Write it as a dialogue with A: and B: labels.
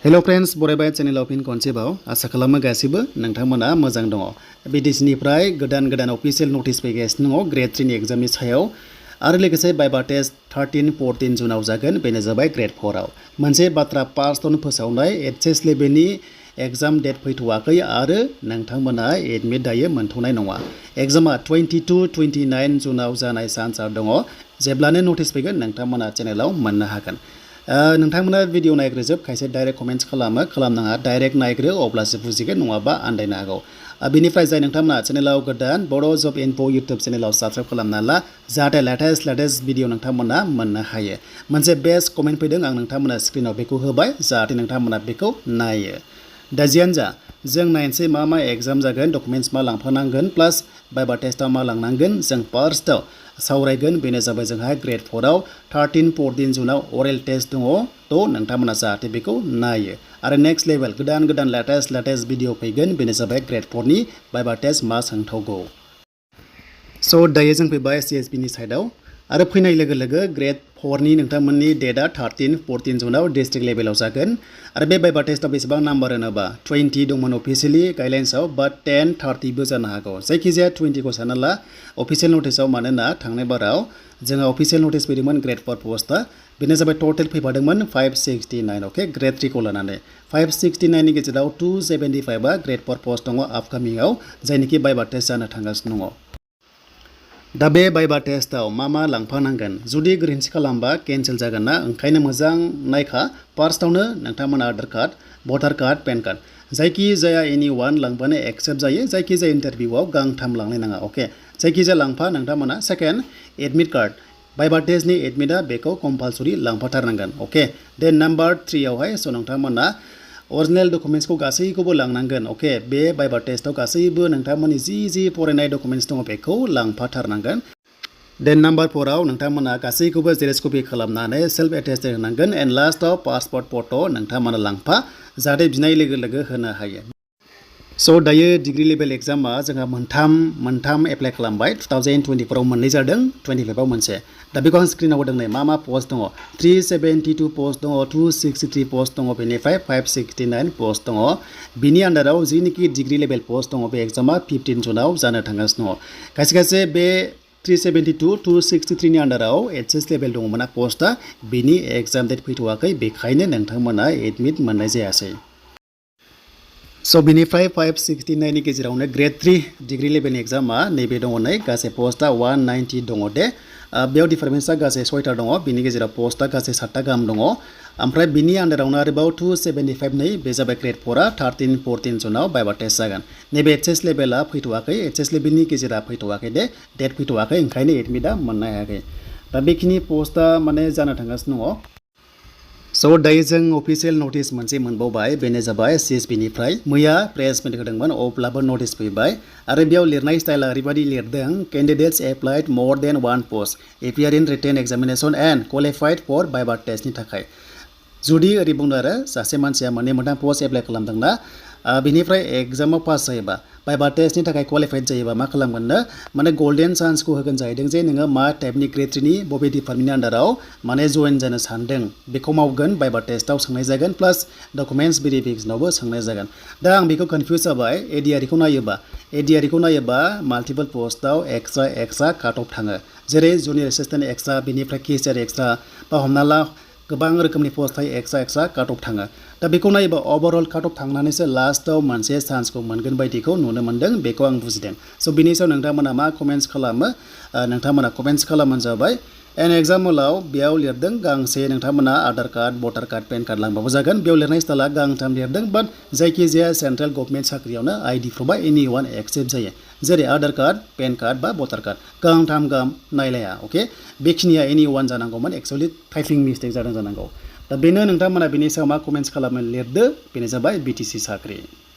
A: Hello friends बरायबाय चैनेलाव फिन खनसेबाव आसा खालामो गासिबो नोंथांमोना मोजां दङ। BTC निफ्राय गोदान अफिशियल नोटिस फैगासिनो दङ ग्रेड 3 नि एग्जामनि सायाव आरो लोगोसे बाइबा टेस्ट 13-14 जुनाव जागोन बेनो जाबाय ग्रेड 4 आव मोनसे बाथ्रा पार्स्टआवनो फोसावनाय एचएस लेभेलनि एग्जाम डेट फैथ'वाखै आरो नोंथांमोना एडमिट दायो मोनथ'नाय नङा। एग्जामा 22-29 जुनाव जानाय चान्सआ दङ। जेब्लानो नोटिस फैगोन नोंथांमोना चेनेलाव मोननो हागोन। नोंथांमोना भिडिअ नायग्रोजोब खायसे डाइरेक्ट कमेन्ट्स खालामनाङा डाइरेक्ट नायग्रो अब्लासो बुजिगोन नङाबा आन्दायनो हागौ। बेनिफ्राय जाय नोंथांमोना चेनेलाव गोदान बड' जब इनफो इउटुब चेनेलाव साबस्क्राइब खालामना ला जाहाथे लेटेस्ट भिडिअ नोंथांमोना मोननो हायो। मोनसे बेस्ट कमेन्ट फैदों आं नोंथांमोना स्क्रिनाव बेखौ होबाय जाहाथे नोंथांमोना बेखौ नायो। दा जियानो जा जों नायनोसै मा एग्जाम जागोन डकुमेन्ट्स मा लांफानांगोन प्लास बाइबा टेस्टआव मा लांनांगोन जों फार्स्टआव सावरायगोन बेनो जाबाय जोंहा ग्रेड 4 आव 13-14 जुनाव अरेल टेस्ट दङ थ' नोंथांमोना जाहाथे बेखौ नायो आरो नेक्स्ट लेभेल गोदान लेटेस्ट भिडिअ फैगोन बेनो जाबाय ग्रेड 4 नि बाइबा टेस्ट मा सोंथावगौ। स' दायो जों फैबाय CSP नि साइडआव आरो फैनाय लोगो ग्रेड 4 नि नोंथांमोननि डेटआ 13-14 जुनाव डिस्ट्रिक्ट लेभेलाव जागोन आरो बे बाइबा टेस्टआव बेसेबां नाम्बार होनोबा 20 दंमोन अफिसियेलि गाइडलाइन्सआव बाट 10-30बो जानो हागौ। जायखिजाया 20खौ सानना ला अफिसियेल नटिसआव मानोना थांनाय बाराव जोंहा अफिसियेल नटिस फैदोंमोन ग्रेड 4 पस्टआ बेनो जाबाय टटेल फैफादोंमोन 569 अके ग्रेड 3 खौ लानानै 569 नि गेजेराव 275आ ग्रेड 4 पस्ट दङ आपकामिंआव जायनिखि बाइबा टेस्ट जानो थांगासिनो दङ। दा बे बाइबा टेस्टआव मा लांफानांगोन जुदि गोरोन्थि खालामबा केन्सेल जागोन ना ओंखायनो मोजां नायखा। फार्स्टआवनो नोंथांमोना आधार कार्ड भटार कार्ड पेन कार्ड जायखि जाया एनि वान लांबानो एक्सेप्ट जायो। जायखि जाया इन्टारभिउआव गांथाम लांनो नाङा अके जायखि जाया लांफा नोंथांमोना। सेकेन्ड एडमिट कार्ड बाइबा टेस्टनि एडमिटआ बेखौ कम्पालसरि लांफाथारनांगोन अके। देन नाम्बार 3 आवहाय स' नोंथांमोना अरिजिनेल डकुमेन्ट्सखौ गासैखौबो लांनांगोन अके। बे बाइबा टेस्टआव गासैबो नोंथांमोननि जि फरायनाय डकुमेन्ट्स दङ बेखौ लांफाथारनांगोन। देन नाम्बार 4 आव नोंथांमोना गासैखौबो जेरेक्स कपि खालामनानै सेल्फ एटेस्टेड होनांगोन एन्ड लास्टआव पासपर्ट फट' नोंथांमोना लांफा जाहाथे बिनाय लोगो होनो हायो। स' दायो डिग्री लेभेल एग्जामा जोंहा मोनथाम एप्लाइ खालामबाय 2024 आव मोननै जादों 25 आव मोनसे। दा बेखौ आं स्क्रिनाव होदों नै मा पस्ट दङ 372 पस्ट दङ 263 पस्ट दङ बेनिफ्राय 569 पस्ट दङ। बिनि आन्दाराव जिनिखि डिग्री लेभेल पस्ट दङ बे एग्जामा 15 जुनाव जानो थांगासिनो दङ। खायसे बे 372 263 नि आन्दाराव एचएस लेभेल दङमोन पस्टआ बिनि एग्जाम डेट फैथ'वाखै बेखायनो नोंथांमोना एडमिट मोननाय जायासै। स' बिनिफ्राय 569 नि गेजेरावनो ग्रेड 3 डिग्री लेभेलनि एग्जामा नैबे दङ नै गासै पस्टआ 190 दङ दे। बेयाव डिफारेन्सआ गासै 6टा दङ बिनि गेजेराव पस्टआ गासै 7टा गाहाम दङ। ओमफ्राय बिनि आन्दारावनो आरोबाव 275 नै बे जाबाय ग्रेड 4आ 13-14 जुनाव बाइबा टेस्ट जागोन। नैबे एचएस लेभेला फैथ'वाखै एचएस लेभेलनि गेजेरा फैथ'वाखै दे डेट फैथ'वाखै ओंखायनो एडमिटआ मोननो हायाखै। दा बेखिनि पस्टआ माने जानो थांगासिनो दङ। स' दायो जों अफिसियेल नटिस मोनसे मोनबावबाय बेनो जाबाय CSP निफ्राय मैया प्रेस मिट होदोंमोन अब्लाबो नटिस फैबाय आरो बेयाव लिरनाय स्टाइला ओरैबायदि लिरदों केन्डिडेट्स applied more than 1 post appear in written examination and qualified for viva टेस्टनि थाखाय। जुदि ओरै बुंदों आरो सासे मानसिया मोननै पस्ट एप्लाइ खालामदोंना बिनिफ्राय एग्जामाव पास जायोबा बाइबा टेस्टनि थाखाय क्वालिफाइड जायोबा मा खालामगोननो माने गोल्डेन चान्सखौ होगोन जाहैदों जे नोङो मा टाइपनि ग्रेड 3 नि बबे डिपार्टमेन्टनि आन्दाराव माने जइन जानो सानदों बेखौ मावगोन बाइबा टेस्टआव सोंनाय जागोन प्लास डकुमेन्ट्स भेरिफिकेसनावबो सोंनाय जागोन। दा आं बेखौ कनफिउज जाबाय एडिआरखौ नायोबा माल्टिपल पस्टआव एक्सट्रा काट अफ थाङो जेरै जुनियर एसिस्टेन्ट एक्सट्रा बिनिफ्राय केसियार एक्सट्रा बा हमना ला गोबां रोखोमनि पस्ट थायो एक्सट्रा काट अफ थाङो। दा बेखौ नायोबा ओभारअल काट अफ थांनानैसो लास्टआव मोनसे चान्सखौ मोनगोन बायदिखौ नुनो मोन्दों बेखौ आं बुजिदों। स' बिनि सायाव नोंथांमोना मा कमेन्ट्स खालामो नोंथांमोना कमेन्ट्स खालामबानो जाबाय। एन्ड एग्जाम्पलाव बेयाव लिरदों गांसे नोंथांमोना आधार कार्ड भटार कार्ड पेन कार्ड लांबाबो जागोन। बेयाव लिरनाय स्टाइला गांथाम लिरदों बाट जायखिजाया सेन्ट्रेल गभर्नमेन्ट साख्रियावनो आइडि प्रुफआ एनि वान एक्सेप्ट जायो जेरै आधार कार्ड पेन कार्ड बा भटार कार्ड गांथाम गाहाम नायलाया अके। बेखिनिया एनि वान जानांगौमोन एक्सुवेलि टाइपिं मिस्टेक जादों जानांगौ। दा बेनो नोंथांमोना बेनि सायाव मा कमेन्ट्स खालामनो लिरदो बेनो जाबाय BTC साख्रि।